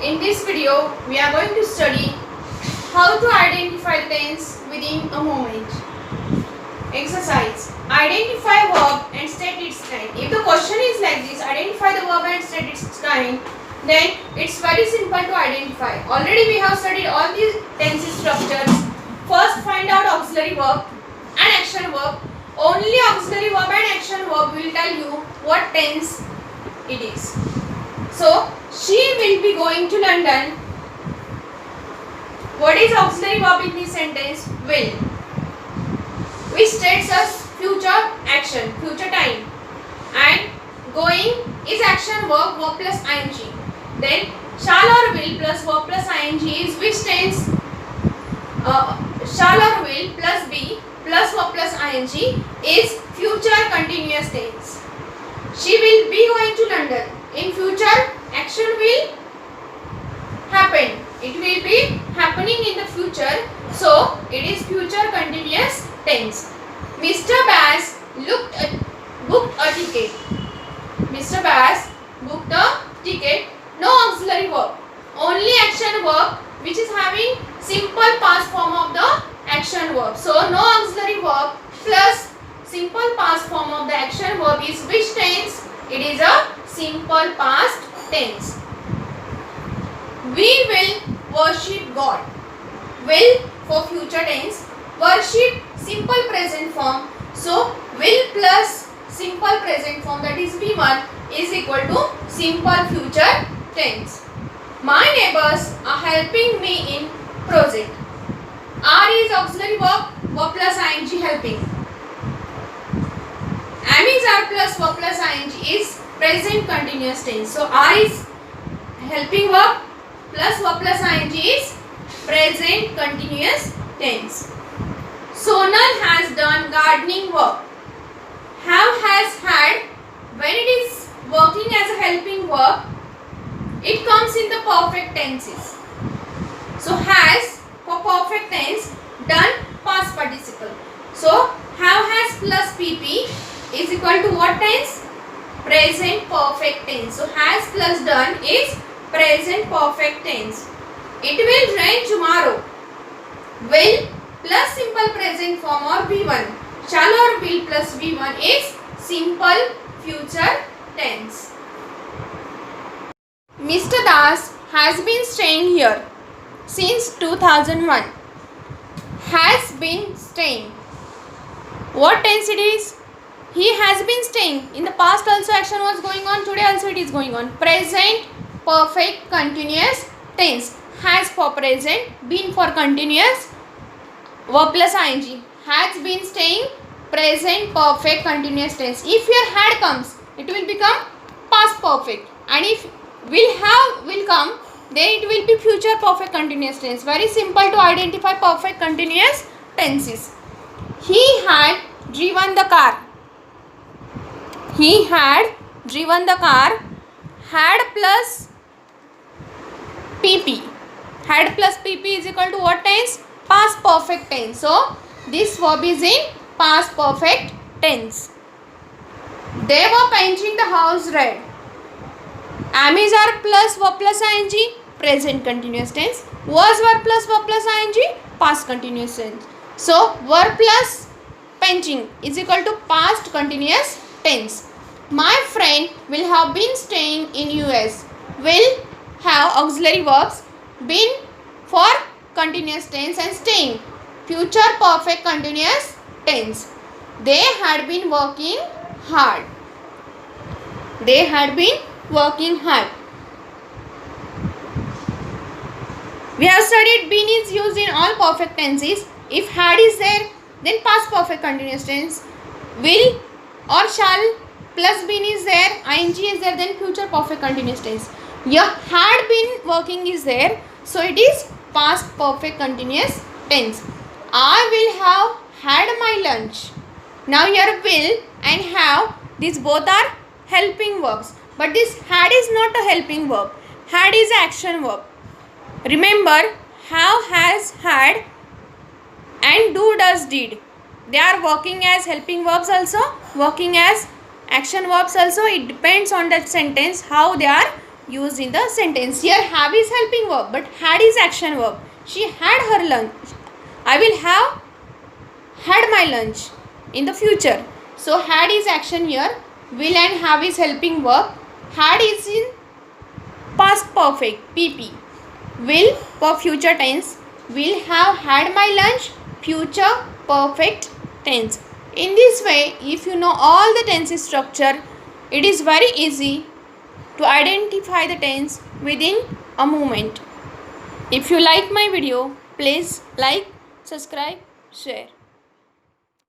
In this video, we are going to study how to identify tense within a moment. Exercise. Identify verb and state its kind. If the question is like this, identify the verb and state its kind, then it's very simple to identify. Already we have studied all these tense structures. First, find out auxiliary verb and action verb. Only auxiliary verb and action verb will tell you what tense it is. So, she will be going to London. What is auxiliary verb in this sentence? Will. Which states us future action, future time. And going is action verb, verb plus ing. Then shall or will plus verb plus ing is which tense? Shall or will plus be plus verb plus ing is future continuous tense. She will be going to London. In future, action will happen. It will be happening in the future. So, it is future continuous tense. Mr. Bass booked a ticket. Mr. Bass booked a ticket. No auxiliary verb. Only action verb which is having simple past form of the action verb. So, no auxiliary verb plus simple past form of the action verb is which tense? It is a simple past tense. We will worship God. Will for future tense. Worship simple present form. So, will plus simple present form, that is V1, is equal to simple future tense. My neighbors are helping me in project. Are is auxiliary verb, verb plus ing helping. Am is are plus verb plus ing is present continuous tense. So, are is helping verb plus verb plus ing is present continuous tense. Sonal has done gardening work. Have has had, when it is working as a helping verb, it comes in the perfect tenses. So, has for perfect tense, done past participle. So, have has plus pp is equal to what tense? Present perfect tense. So, has plus done is present perfect tense. It will rain tomorrow. Will plus simple present form or V1. Shall or will plus V1 is simple future tense. Mr. Das has been staying here since 2001. Has been staying. What tense it is? He has been staying. In the past also action was going on. Today also it is going on. Present perfect continuous tense. Has for present, been for continuous, verb plus ing. Has been staying, present perfect continuous tense. If your had comes, it will become past perfect. And if will come, then it will be future perfect continuous tense. Very simple to identify perfect continuous tenses. He had driven the car. He had driven the car. Had plus pp. Had plus pp is equal to what tense? Past perfect tense. So, this verb is in past perfect tense. They were painting the house red. Am is are plus verb plus ing, present continuous tense. Was verb plus verb plus ing, past continuous tense. So, verb plus painting is equal to past continuous tense. My friend will have been staying in US. Will have auxiliary verbs. Been for continuous tense and staying future perfect continuous tense. They had been working hard. They had been working hard. We have studied been is used in all perfect tenses. If had is there, then past perfect continuous tense. Will or shall plus been is there, ing is there, then future perfect continuous tense. Your had been working is there, so it is past perfect continuous tense. I will have had my lunch. Now your will and have, these both are helping verbs. But this had is not a helping verb. Had is action verb. Remember, have, has, had and do, does, did. They are working as helping verbs also, working as action verbs also. It depends on that sentence how they are used in the sentence. Here have is helping verb, but had is action verb. She had her lunch. I will have had my lunch in the future. So had is action here. Will and have is helping verb. Had is in past perfect PP. Will for future tense. Will have had my lunch, future perfect tense. In this way, if you know all the tense structure, it is very easy to identify the tense within a moment. If you like my video, please like, subscribe, share.